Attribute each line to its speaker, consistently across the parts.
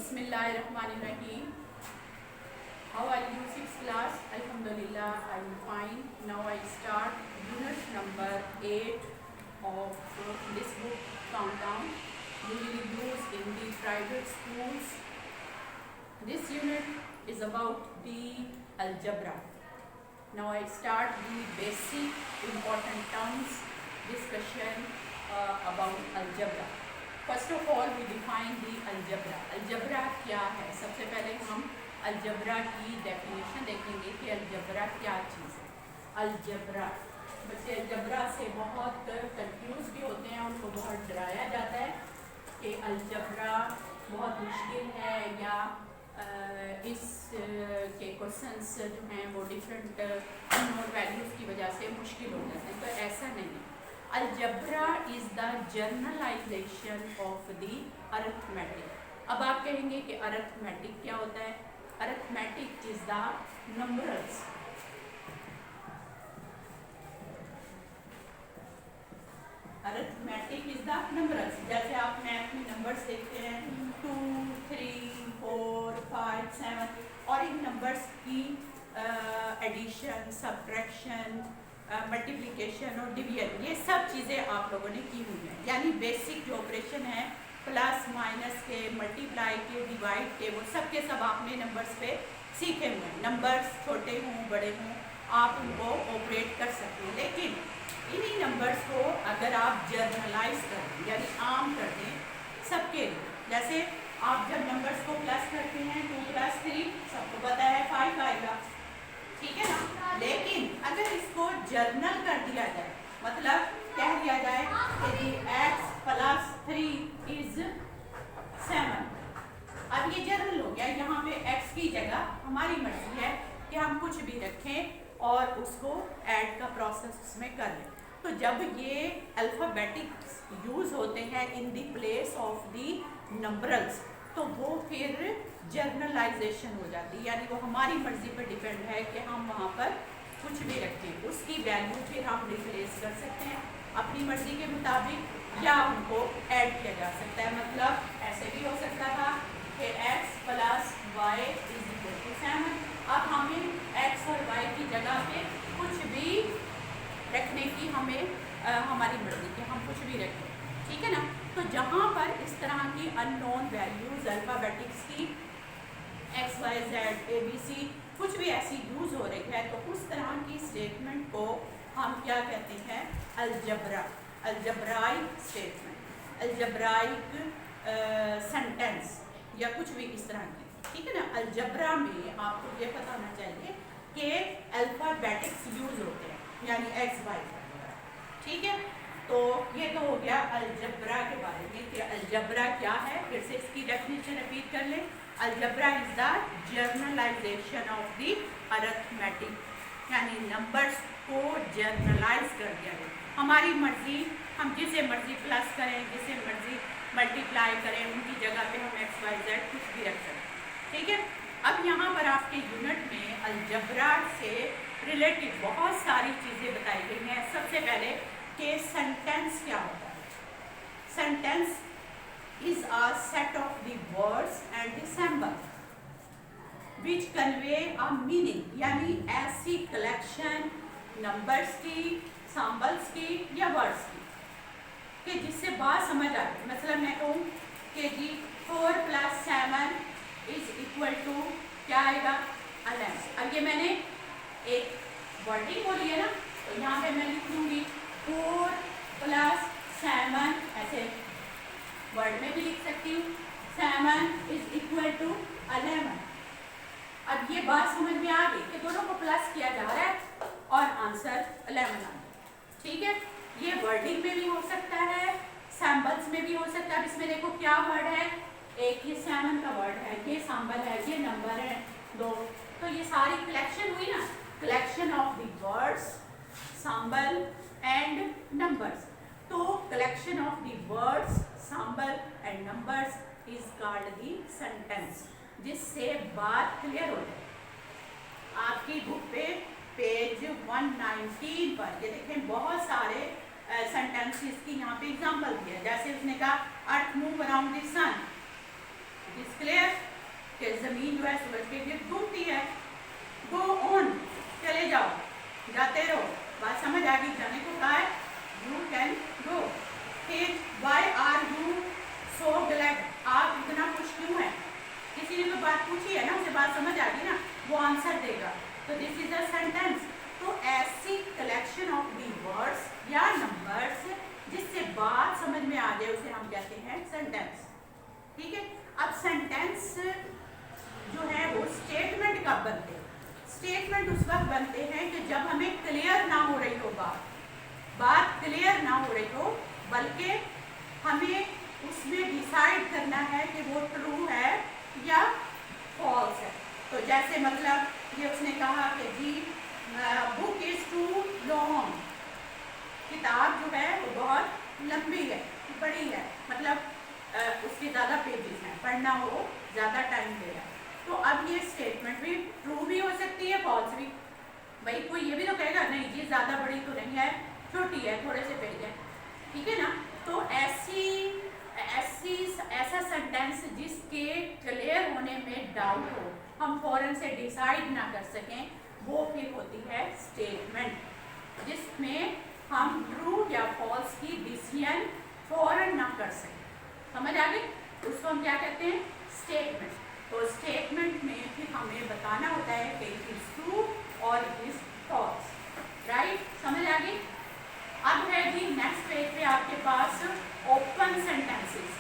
Speaker 1: Bismillahirrahmanirrahim. How are you, 6th class? Alhamdulillah, I am fine. Now I start unit number 8 of this book, Countdown, usually used in the private schools. This unit is about the algebra. Now I start the basic important terms discussion about algebra. First of all we define the algebra. Algebra क्या है? सबसे पहले हम algebra की definition देखेंगे कि algebra क्या चीज़ है. अलजबरा, बच्चे अलजबरा से बहुत कंफ्यूज भी होते हैं, उनको बहुत डराया जाता है कि अलजबरा बहुत मुश्किल है या इस के क्वेश्चंस जो हैं वो डिफरेंट अननोन वैल्यूज़ की वजह से मुश्किल हो जाते हैं. तो ऐसा नहीं है. Algebra is the journalisation of the arithmetic. अब आप कहेंगे कि अरिथमेटिक क्या होता है? Arithmetic is the numbers. Arithmetic is the numbers. जैसे आप मैथ में नंबर्स देखते हैं 2, 3, 4, 5, 7 और इन नंबर्स की एडिशन, सब्ट्रैक्शन, मल्टीप्लिकेशन और डिवीजन, ये सब चीज़ें आप लोगों ने की हुई हैं. यानी बेसिक जो ऑपरेशन है प्लस माइनस के, मल्टीप्लाई के, डिवाइड के, वो सब के सब आपने नंबर्स पे सीखे हुए हैं. नंबर्स छोटे हों बड़े हों आप उनको ऑपरेट कर सकते हैं. लेकिन इन्हीं नंबर्स को अगर आप जर्नलाइज कर दें यानी आम कर दें सबके लिए, जैसे आप जब नंबर्स को प्लस करते हैं 2 + 3 सबको पता है 5 आएगा, ठीक है ना. लेकिन अगर इसको जर्नल कर दिया जाए, मतलब कह दिया जाए कि x + 3 = 7. अब ये जर्नल हो गया. यहाँ पे x की जगह हमारी मर्जी है कि हम कुछ भी रखें और उसको ऐड का प्रोसेस उसमें कर लें. तो जब ये अल्फ़ाबेटिक्स यूज़ होते हैं in the place of the numerals, तो वो फिर जर्नलाइजेशन हो जाती है. यानी वो हमारी मर्ज़ी पर डिपेंड है कि हम वहाँ पर कुछ भी रखें, उसकी वैल्यू फिर हम रिप्लेस कर सकते हैं अपनी मर्ज़ी के मुताबिक या उनको ऐड किया जा सकता है. मतलब ऐसे भी हो सकता था कि x + y = 7. अब हमें x और y की जगह पे कुछ भी रखने की हमारी मर्ज़ी कि हम कुछ भी रखें, ठीक है ना. तो जहाँ पर इस तरह की अननोन वैल्यूज़ अल्फ़ाबेटिक्स की x, y, z, a, b, c कुछ भी ऐसी यूज़ हो रही है, तो उस तरह की स्टेटमेंट को हम क्या कहते हैं? अलजबरा. अलजब्राइक स्टेटमेंट, अलजब्राइक सेंटेंस या कुछ भी इस तरह की, ठीक है ना. अलजबरा में आपको ये पता होना चाहिए कि अल्फ़ाबेटिक्स यूज़ होते हैं यानी x, y, ठीक है. तो ये तो हो गया अलजबरा के बारे में कि अलजबरा क्या है. फिर से इसकी डेफिनेशन रिपीट कर लें. Algebra is the journalisation of the arithmetic, यानी नंबर्स को जर्नलाइज कर दिया गया. हमारी मर्जी, हम जिसे मर्जी प्लस करें, जिसे मर्जी मल्टीप्लाई करें, उनकी जगह पे हम x, y, z कुछ भी रख सकते हैं, ठीक है. अब यहाँ पर आपके यूनिट में अलजबरा से रिलेटेड बहुत सारी चीज़ें बताई गई हैं. सबसे पहले कि सेंटेंस क्या होता है. Sentence is a set of the words and the symbol which convey a meaning, यानी ऐसी कलेक्शन नंबर्स की, सिंबल्स की या वर्ड्स की कि जिससे बात समझ आए. मतलब मैं कहूँ कि जी 4 + 7 = क्या आएगा? 11. अब ये मैंने एक वर्डिंग बोली है ना, तो यहाँ पे मैं लिख लूँगी 4 + 7, ऐसे वर्ड में भी लिख सकती हूँ 7 = 11. अब ये बात समझ में आ गई कि दोनों को प्लस किया जा रहा है और आंसर 11 आ गया, ठीक है. ये वर्डिंग में भी हो सकता है, सैम्बल्स में भी हो सकता है. इसमें देखो क्या वर्ड है, एक ये 7 का वर्ड है, ये सैम्बल है, ये नंबर है 2. तो ये सारी कलेक्शन हुई ना, collection of the words, symbol and numbers. तो collection of the words, symbol and numbers is called the sentence, जिससे बात क्लियर हो जाए. आपकी बुक पे पेज 119 पर ये देखें बहुत सारे सेंटेंसेस की यहाँ पे एग्जांपल दिया है. जैसे उसने कहा earth move around the sun, it is clear. जमीन जो है सूरज के गिर्द घूमती है। गो ऑन, चले जाओ, जाते रहो। बात समझ आ गई? जाने को कहा है, यू कैन गो। फिर why are you so glad, आप इतना खुश क्यों हैं? किसी ने तो बात पूछी है ना, उसे बात समझ आ गई ना, वो आंसर देगा। तो दिस इज अ सेंटेंस। तो ऐसी कलेक्शन ऑफ दी वर्ड्स या नंबर्स जिससे बात समझ में आ जाए उसे हम कहते हैं सेंटेंस। ठीक है। अब सेंटेंस जो है वो स्टेटमेंट कब बनते हैं? स्टेटमेंट उस वक्त बनते हैं कि जब हमें क्लियर ना हो रही हो बात क्लियर ना हो रही हो, बल्कि हमें उसमें डिसाइड करना है कि वो ट्रू है या फॉल्स है। तो जैसे मतलब ये उसने कहा कि जी बुक इज टू लॉन्ग, किताब जो है वो बहुत लंबी है, बड़ी है, मतलब उसके ज़्यादा पेजेस हैं, पढ़ना वो ज़्यादा टाइम ले रहा है। तो अब ये स्टेटमेंट भी ट्रू भी हो सकती है, फॉल्स भी। भाई कोई ये भी तो कहेगा नहीं जी ज़्यादा बड़ी तो नहीं है, छोटी है, थोड़े से पेज है, ठीक है ना। तो ऐसा सेंटेंस जिसके क्लियर होने में डाउट हो, हम फौरन से डिसाइड ना कर सकें, वो फिर होती है स्टेटमेंट, जिसमें हम ट्रू या फॉल्स की डिसीजन फौरन ना कर सकें। समझ आ गई? उसको हम क्या कहते हैं? स्टेटमेंट। तो स्टेटमेंट में फिर हमें बताना होता है कि इट इज ट्रू और इट इज फॉल्स। राइट? समझ आ गई? अब है जी नेक्स्ट पेज पे आपके पास ओपन सेंटेंसेस।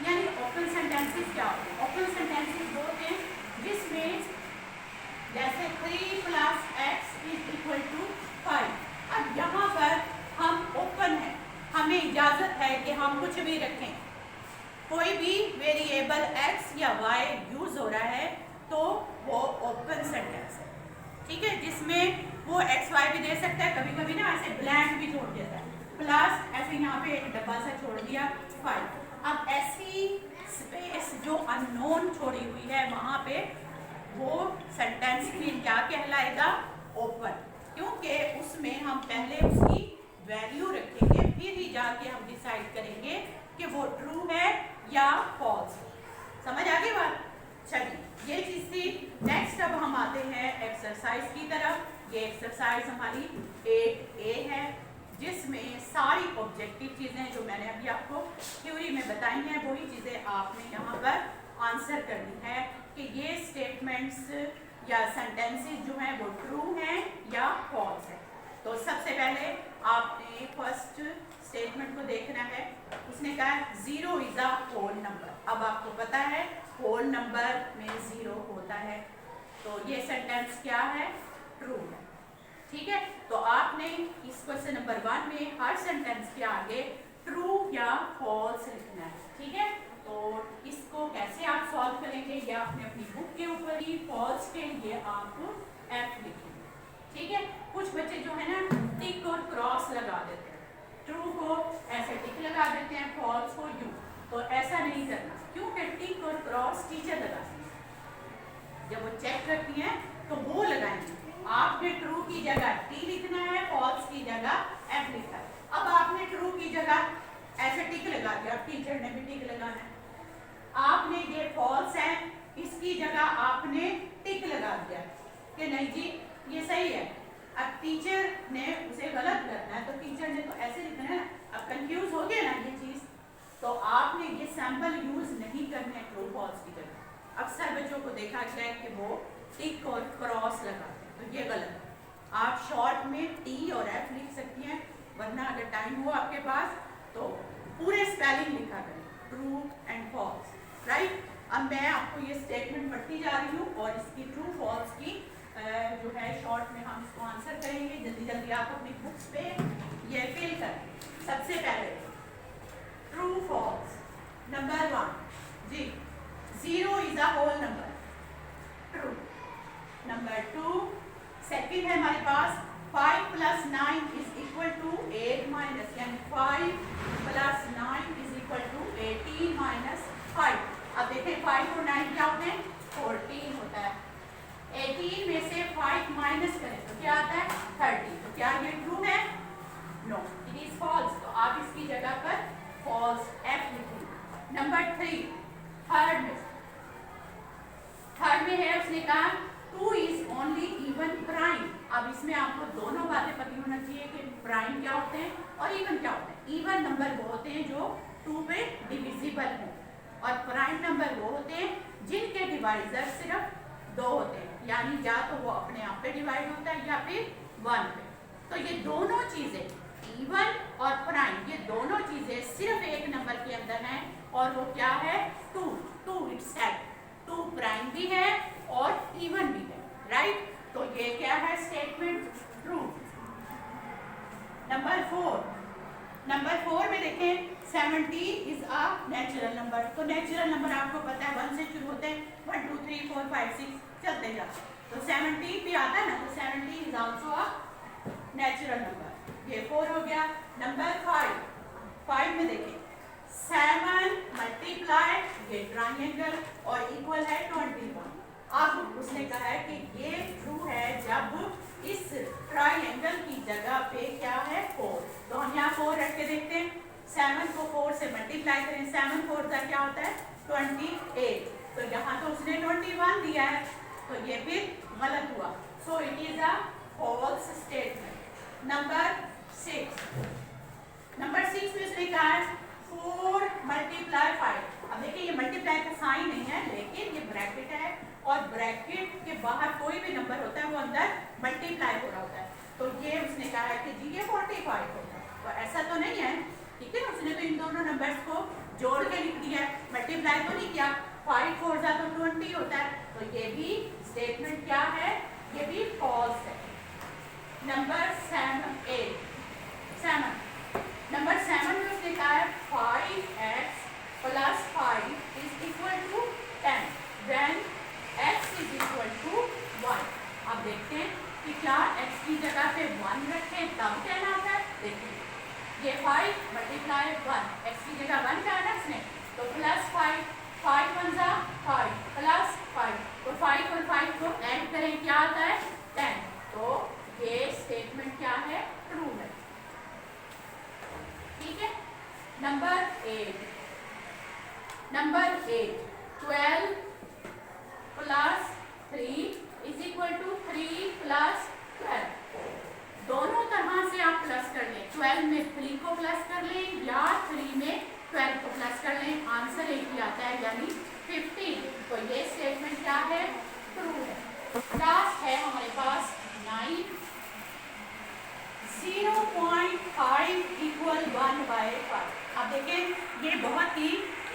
Speaker 1: यानी ओपन सेंटेंसेस क्या होते हैं? ओपन सेंटेंसेस वो होते हैं जिसमें जैसे 3 + x = 5। अब यहाँ पर हम ओपन है, हमें इजाजत है कि हम कुछ भी रखें, कोई भी वेरिएबल x या y यूज हो रहा है तो वो ओपन सेंटेंस है। ठीक है, जिसमें वो x y भी दे सकता है, कभी कभी ना ऐसे ब्लैंक भी छोड़ देता है, प्लस ऐसे यहाँ पे एक डब्बा सा छोड़ दिया 5। अब ऐसी स्पेस जो अननोन छोड़ी हुई है वहाँ पे वो सेंटेंस फिर क्या कहलाएगा? ओपन, क्योंकि उसमें हम पहले उसकी वैल्यू रखेंगे, फिर ही जाके हम डिसाइड करेंगे कि वो ट्रू है या फॉल्स। समझ आ गई बात? चलिए ये चीज़ थी। नेक्स्ट अब हम आते हैं एक्सरसाइज की तरफ। ये एक्सरसाइज हमारी 8A है, जिसमें सारी ऑब्जेक्टिव चीज़ें जो मैंने अभी आपको थ्योरी में बताई हैं वही चीज़ें आपने यहाँ पर आंसर करनी है कि ये स्टेटमेंट्स या सेंटेंसेस जो हैं वो ट्रू हैं या फॉल्स है। तो सबसे पहले आपने फर्स्ट स्टेटमेंट को देखना है। उसने कहा 0 इज अ होल नंबर। अब आपको पता है होल नंबर में 0 होता है, तो ये सेंटेंस क्या है? ट्रू है। ठीक है, तो आपने इस क्वेश्चन नंबर 1 में हर सेंटेंस के आगे ट्रू या फॉल्स लिखना है। ठीक है, तो इसको कैसे आप सॉल्व करेंगे ये आपने अपनी बुक के ऊपर ही, फॉल्स के लिए आप F लिखेंगे। ठीक है, कुछ बच्चे जो है ना टिक और क्रॉस लगा देते हैं, ट्रू को ऐसे टिक लगा देते हैं, फॉल्स को यू। तो ऐसा नहीं करना, क्योंकि टिक और क्रॉस टीचर लगाती है, जब वो चेक करती हैं तो वो लगाएंगे। आपने ट्रू की जगह टी लिखना है, फॉल्स की जगह एफ लिखा है। अब आपने ट्रू की जगह ऐसे टिक लगा दिया, अब टीचर ने भी टिक लगाना है। आपने ये फॉल्स है, इसकी जगह आपने टिक लगा दिया कि नहीं जी ये सही है। अब टीचर ने उसे गलत करना है, तो टीचर ने तो ऐसे लिखना है। अब कंफ्यूज हो गया ना ये चीज, तो आपने ये सैंपल यूज नहीं करने ट्रू फॉल्स की जगह। अक्सर बच्चों को देखा गया है कि वो टिक और क्रॉस लगाते हैं, तो ये गलत है। आप शॉर्ट में टी और एफ लिख सकती हैं, वरना अगर टाइम हो आपके पास तो पूरे स्पेलिंग लिखा करें, ट्रू एंड फॉल्स। राइट? अब मैं आपको ये स्टेटमेंट पढ़ती जा रही हूँ और इसकी ट्रू फॉल्स की जो है शॉर्ट में हम इसको आंसर करेंगे। जल्दी जल्दी आप अपनी बुक्स पे ये फिल करें। सबसे पहले ट्रू फॉल्स नंबर 1 जी 0 is a whole number, true. Number 2 second है हमारे पास 5 + 9 = 8 माइनस, यानी 5 + 9 = 18 - 5। अब देखें 5 और 9 क्या होते हैं? 14 होता है। 18 में से 5 माइनस करें तो क्या आता है? 30। तो क्या ये ट्रू है? No, it is false. तो आप इसकी जगह पर फॉल्स एफ लिखेंगे। नंबर 3 थर्ड उसने कहा 2 इज ओनली इवन प्राइम। अब इसमें आपको दोनों बातें पता होना चाहिए कि प्राइम क्या होते हैं और इवन क्या होते हैं। इवन नंबर वो होते हैं जो 2 पे डिविजिबल हो, और प्राइम नंबर वो होते हैं जिनके डिवाइजर सिर्फ 2 होते हैं, यानी या तो वो अपने आप पे डिवाइड होता है या फिर 1 पे। तो ये दोनों चीजें इवन और प्राइम, ये दोनों चीजें सिर्फ एक नंबर के अंदर हैं, और वो क्या है 2 इटसेल्फ। 2 प्राइम भी है और इवन भी है, राइट। तो ये क्या है स्टेटमेंट ट्रू। नंबर 4 में देखें 70 इज अ नेचुरल नंबर। तो नेचुरल नंबर आपको पता है 1 से शुरू होते हैं, 1 2 3 4 5 6 चलते जाते हैं। तो 70 भी आता है ना, तो 70 is also a natural number. ये 4 हो गया। नंबर 5 में देखें 7 मल्टीप्लाई ये ट्राइंगल और इक्वल है 21। अब उसने कहा है कि ये ट्रू है जब इस ट्राइंगल की जगह पे क्या है 4। तो हम यहाँ 4 रख के देखते हैं। 7 को 4 से मल्टीप्लाई करें, 7 4 का क्या होता है 28। तो यहाँ तो उसने 21 दिया है, तो ये फिर गलत हुआ। So it is a false statement. Number 6 में उसने कहा है 4 मल्टीप्लाई 5। अब देखिए ये मल्टीप्लाई का साइन नहीं है, लेकिन ये ब्रैकेट है, और ब्रैकेट के बाहर कोई भी नंबर होता है वो अंदर मल्टीप्लाई हो रहा होता है। तो ये उसने कहा है कि जी ये 45 होता है। तो ऐसा तो नहीं है, ठीक है ना। उसने तो इन दोनों नंबर्स को जोड़ के लिख दिया है, मल्टीप्लाई तो नहीं किया। 5 4 जा तो 20 होता है। तो ये भी स्टेटमेंट क्या है, ये भी फॉल्स है। नंबर 7 में उसने कहा है 5x + 5 = 10 when x = 1। अब देखते हैं कि क्या x की जगह पे 1 रखें तब 10 आता है। देखिए ये 5 मल्टीप्लाई 1, x की जगह 1 का है इसने, तो +5 5 1 जा 5 + 5, तो 5 और 5 को ऐड करें क्या आता है 10। तो ये स्टेटमेंट क्या है ट्रू है, ठीक है। नंबर 8 12 + 3 = 3 + 12। दोनों तरह से आप प्लस कर लें, 12 में 3 को प्लस कर लें या 3 में 12 को प्लस कर लें, आंसर एक ही आता है यानी 15। तो ये स्टेटमेंट क्या है ट्रू है। लास्ट है हमारे पास 9 0.5 = 1/5। अब देखें ये बहुत ही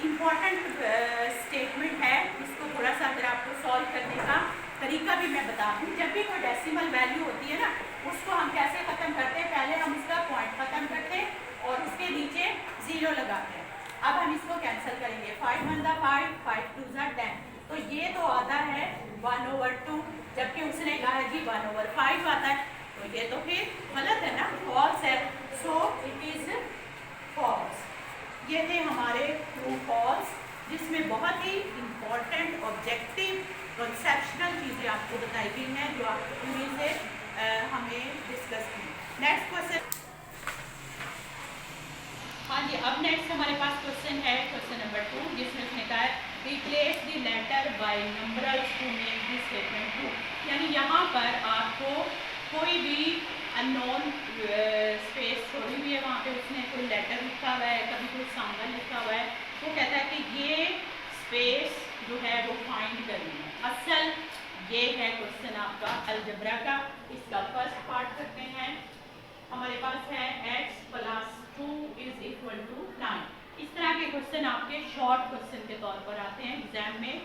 Speaker 1: इम्पोर्टेंट स्टेटमेंट है। इसको थोड़ा सा अगर आपको सॉल्व करने का तरीका भी मैं बता दूँ। जब भी कोई डेसिमल वैल्यू होती है ना, उसको हम कैसे ख़त्म करते हैं, पहले हम उसका पॉइंट ख़त्म करते हैं और उसके नीचे 0 लगाते हैं। अब हम इसको कैंसिल करेंगे, 5 1 = 5 5 2 = 10। तो ये तो आता है 1/2, जबकि उसने कहा है जी 1/5 आता है। तो ये तो फिर गलत है ना, फॉल्स है। So it is false. ये थे हमारे ट्रू फॉल्स, जिसमें बहुत ही इम्पोर्टेंट ऑब्जेक्टिव कंसेप्शनल चीज़ें आपको बताई गई हैं, जो आपको पूरी से हमें डिस्कस की। Next question. हाँ जी, अब नेक्स्ट हमारे पास क्वेश्चन है, क्वेश्चन नंबर 2, जिसमें उसने कहा है replace the letter by numbers to make the statement true. यानी यहाँ पर आपको कोई भी अननोन स्पेस छोड़ी हुई है, वहाँ पे उसने कोई लेटर लिखा हुआ है, कभी कोई सिंबल लिखा हुआ है। वो कहता है कि ये स्पेस जो है वो फाइंड करनी है। असल ये है क्वेश्चन आपका अलजेब्रा का। इसका फर्स्ट पार्ट करते हैं। हमारे पास है x + 2 = 9। इस तरह के क्वेश्चन आपके शॉर्ट क्वेश्चन के तौर पर आते हैं एग्जाम में,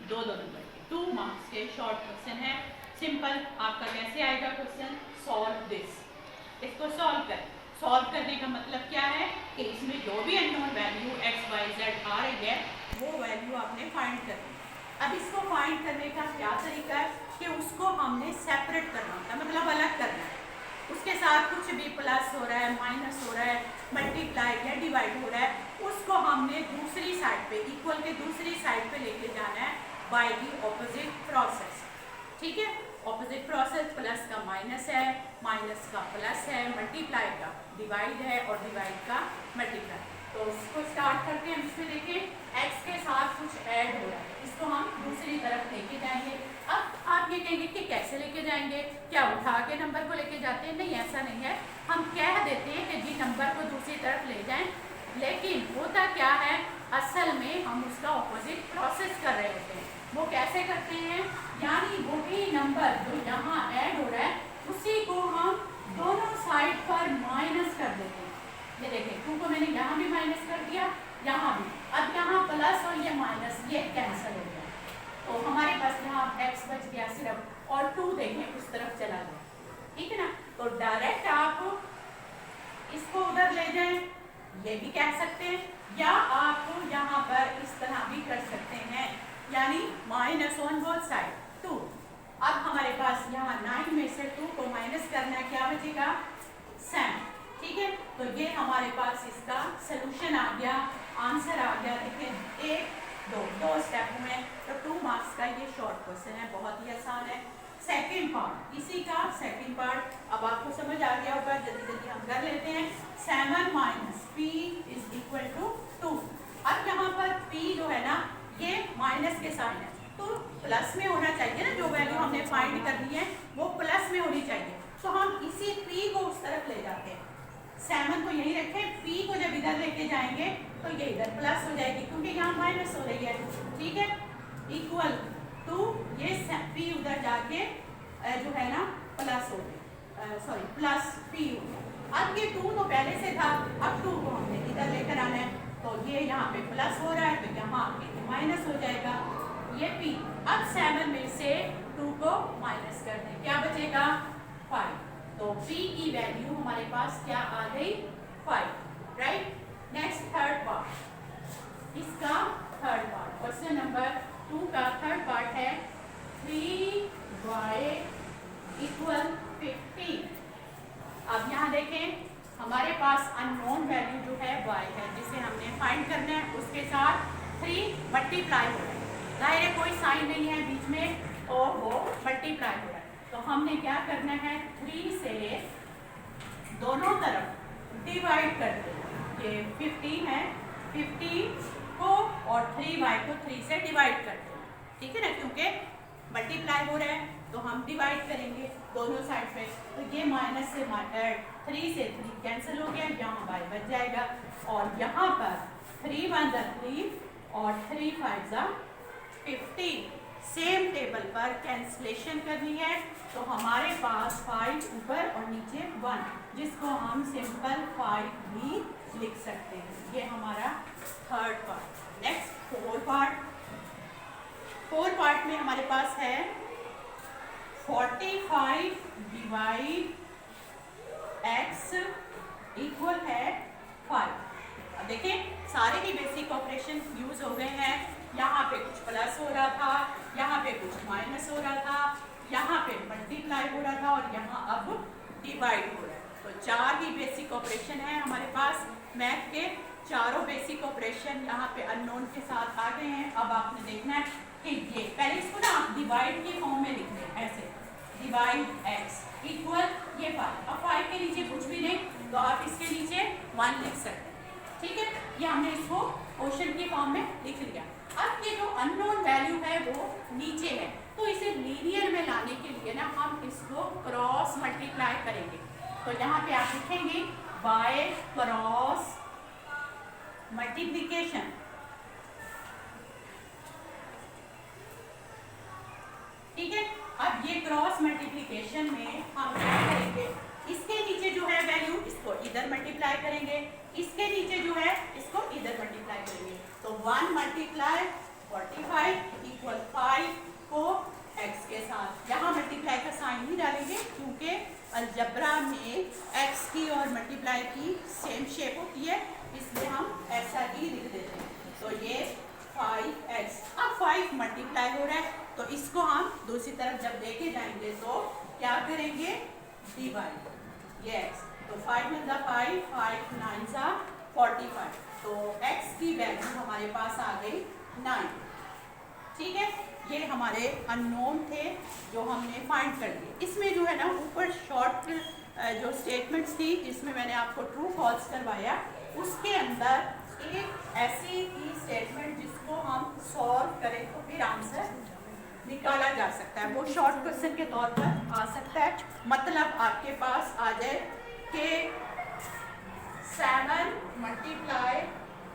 Speaker 1: 2-2 नंबर के 2 मार्क्स के शॉर्ट क्वेश्चन है। सिंपल आपका कैसे आएगा क्वेश्चन, सॉल्व दिस। इसको सॉल्व करें। सॉल्व करने का मतलब क्या है कि इसमें जो भी unknown value x y z आ रही है वो वैल्यू आपने फाइंड करनी। अब इसको फाइंड करने का क्या तरीका है कि उसको हमने सेपरेट करना होता है, मतलब अलग करना है। उसके साथ कुछ भी प्लस हो रहा है, माइनस हो रहा है, मल्टीप्लाई या डिवाइड हो रहा है, उसको हमने दूसरी साइड पे, इक्वल के दूसरी साइड पे लेके जाना है बाय द ऑपोजिट प्रोसेस। ठीक है, ऑपोजिट प्रोसेस, प्लस का माइनस है, माइनस का प्लस है, मल्टीप्लाई का डिवाइड है और डिवाइड का मल्टीप्लाई। तो इसको स्टार्ट करते हैं। इसमें देखिए x के साथ कुछ ऐड हो रहा है, इसको हम दूसरी तरफ लेके जाएंगे। अब जाएंगे, क्या उठा के नंबर को लेके जाते हैं? नहीं, ऐसा नहीं है। हम कह देते हैं कि जी नंबर को दूसरी तरफ ले जाएं, लेकिन होता क्या है, असल में हम उसका ऑपोजिट प्रोसेस कर रहे होते हैं। वो कैसे करते हैं, यानी वही नंबर जो यहाँ ऐड हो रहा है उसी को हम दोनों साइड पर माइनस कर देते हैं। ये देखें, 2 को मैंने यहाँ भी माइनस कर दिया, यहाँ भी। अब यहाँ प्लस और ये माइनस, ये कैंसिल हो गया, तो हमारे पास यहाँ x बच गया सिर्फ, और 2 देखें उस तरफ चला गया, ठीक है ना। तो डायरेक्ट आप इसको उधर ले जाएं, ये भी कह सकते हैं, या आप यहाँ पर इस तरह भी कर सकते हैं, यानी माइनस ऑन बोथ साइड 2। अब हमारे पास यहाँ 9 में से 2 को माइनस करना है, क्या बचेगा, 7, ठीक है। तो ये हमारे पास इसका सलूशन आ गया, आंसर आ गया। देखिए 1 2 स्टेप में, तो 2 मार्क्स का ये शॉर्ट क्वेश्चन है, बहुत ही आसान है। सेकंड पार्ट, इसी का सेकंड पार्ट अब आपको समझ आ गया होगा, जल्दी जल्दी हम कर लेते हैं। 7 minus p is equal to 2। अब यहाँ पर p जो है ना, ये माइनस के साइन है, तो प्लस में होना चाहिए ना, जो वैल्यू हमने फाइंड करनी है वो प्लस में होनी चाहिए। तो हम इसी p को उस तरफ ले जाते हैं, 7 को यही रखें, p को जब इधर लेके जाएंगे तो ये इधर प्लस हो जाएगी, क्योंकि यहाँ माइनस हो रही है, ठीक है। इक्वल टू ये p उधर जाके जो है ना प्लस हो गया, सॉरी प्लस p हो गया। अब ये 2 तो पहले से था, अब 2 को हमने इधर लेकर आना है, तो ये यहाँ पे प्लस हो रहा है, तो यहाँ आके माइनस हो जाएगा ये p। अब 7 में से 2 को माइनस कर दें, क्या बचेगा, 5। तो p की वैल्यू हमारे पास क्या आ गई, 5, राइट। नेक्स्ट थर्ड पार्ट, इसका थर्ड पार्ट, क्वेश्चन नंबर 2 का थर्ड पार्ट है 3y इक्वल 15। अब यहाँ देखें, हमारे पास अननोन वैल्यू जो है y है, जिसे हमने फाइंड करना है, उसके साथ 3 मल्टीप्लाई हो रहा है, जाहिर है कोई साइन नहीं है बीच में और वो मल्टीप्लाई हो रहा है। तो हमने क्या करना है, 3 से दोनों तरफ डिवाइड कर दें, ये 15 है, 15 को और 3y को 3 से डिवाइड कर दें, ठीक है ना, क्योंकि मल्टीप्लाई हो रहा है तो हम डिवाइड करेंगे दोनों साइड पे। तो ये माइनस से 3 से 3 कैंसिल हो गया, यहाँ y बच जाएगा, और यहाँ पर 3 1 3 और 3 5 15। सेम टेबल पर कैंसिलेशन करनी है, तो हमारे पास 5 ऊपर और नीचे 1, जिसको हम सिंपल 5 भी लिख सकते हैं। ये हमारा third part. Next fourth part में हमारे पास है 45 डिवाइड x इक्वल है 5। अब देखें, सारे ही बेसिक ऑपरेशन यूज हो गए हैं। यहाँ पे कुछ प्लस हो रहा था, यहाँ पे कुछ माइनस हो रहा था, यहाँ पे मल्टीप्लाई हो रहा था, और यहाँ अब डिवाइड हो रहा है। तो 4 ही बेसिक ऑपरेशन है हमारे पास। मैथ के चारों बेसिक ऑपरेशन यहाँ पे अननोन के साथ आ गए हैं। अब आपने देखना है कि ये पहले इसको ना आप डिवाइड की फॉर्म में लिख दें, ऐसे डिवाइड x इक्वल ये 5। अब 5 के नीचे कुछ भी नहीं, तो आप इसके नीचे 1 लिख सकते हैं, ठीक है। ये हमने इसको क्वेश्चन की फॉर्म में लिख लिया। अब ये जो अननोन वैल्यू है वो नीचे है, तो इसे लीनियर में लाने के लिए ना हम इसको क्रॉस मल्टीप्लाई करेंगे। तो यहाँ पे आप लिखेंगे बाय क्रॉस मल्टीप्लिकेशन, ठीक है। अब ये क्रॉस मल्टीप्लिकेशन में हम क्या करेंगे, इसके नीचे जो है वैल्यू इसको इधर मल्टीप्लाई करेंगे, इसके नीचे जो है इसको इधर मल्टीप्लाई करेंगे। तो 1 मल्टीप्लाई 45 इक्वल 5 को x के साथ, यहाँ मल्टीप्लाई का साइन नहीं डालेंगे क्योंकि अलजब्रा में x की और मल्टीप्लाई की सेम शेप होती है, इसलिए हम ऐसा ही लिख देते हैं। तो ये 5x, अब 5 मल्टीप्लाई हो रहा है, तो इसको हम दूसरी तरफ जब लेके जाएंगे तो क्या करेंगे, डिवाइड, ये x। तो 5 × 5, 5 9 45। तो x की वैल्यू हमारे पास आ गई 9, ठीक है। ये हमारे अननोन थे जो हमने फाइंड कर लिए। इसमें जो है ना ऊपर शॉर्ट जो स्टेटमेंट्स थी जिसमें मैंने आपको ट्रू फॉल्स करवाया, उसके अंदर एक ऐसी थी स्टेटमेंट जिसको हम सॉल्व करें तो फिर आंसर निकाला जा सकता है। वो शॉर्ट क्वेश्चन के तौर पर आ सकता है। मतलब आपके पास आ जाए कि 7 मल्टीप्लाई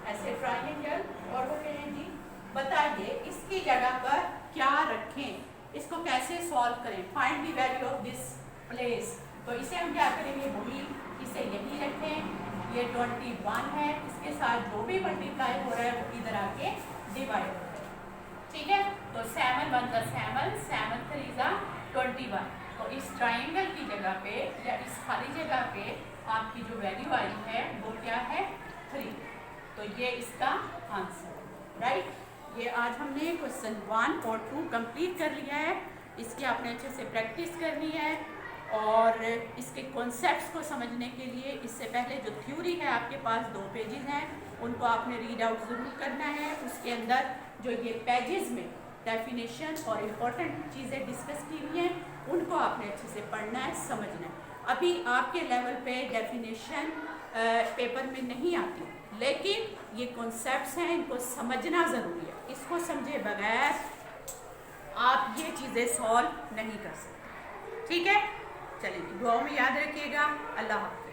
Speaker 1: ऐसे ट्राइंगल और वो कहें जी बताइए इसकी जगह पर क्या रखें, इसको कैसे सॉल्व करें, find the value of this place. तो इसे हम क्या करेंगे, वही इसे यही रखें, ये 21 है, इसके साथ जो भी मल्टीप्लाई हो रहा है वो इधर आके डिवाइड हो रहा है। ठीक है, तो 7 1 × 7, 7 3 × 21। तो इस ट्राइंगल की जगह पे या इस खाली जगह पे आपकी जो वैल्यू आई है वो क्या है, 3। तो ये इसका आंसर, राइट। ये आज हमने क्वेश्चन 1 और 2 कंप्लीट कर लिया है। इसकी आपने अच्छे से प्रैक्टिस करनी है और इसके कॉन्सेप्ट्स को समझने के लिए इससे पहले जो थ्योरी है आपके पास 2 पेजेस हैं, उनको आपने रीड आउट ज़रूर करना है। उसके अंदर जो ये पेजेस में डेफिनेशन और इम्पोर्टेंट चीज़ें डिस्कस की हुई हैं उनको आपने अच्छे से पढ़ना है, समझना है। अभी आपके लेवल पे डेफिनेशन पेपर में नहीं आती, लेकिन ये कॉन्सेप्ट्स हैं, इनको समझना ज़रूरी है। इसको समझे बगैर आप ये चीज़ें सॉल्व नहीं कर सकते। ठीक है, चलिए दुआओं में याद रखिएगा। अल्लाह हाफ़िज़।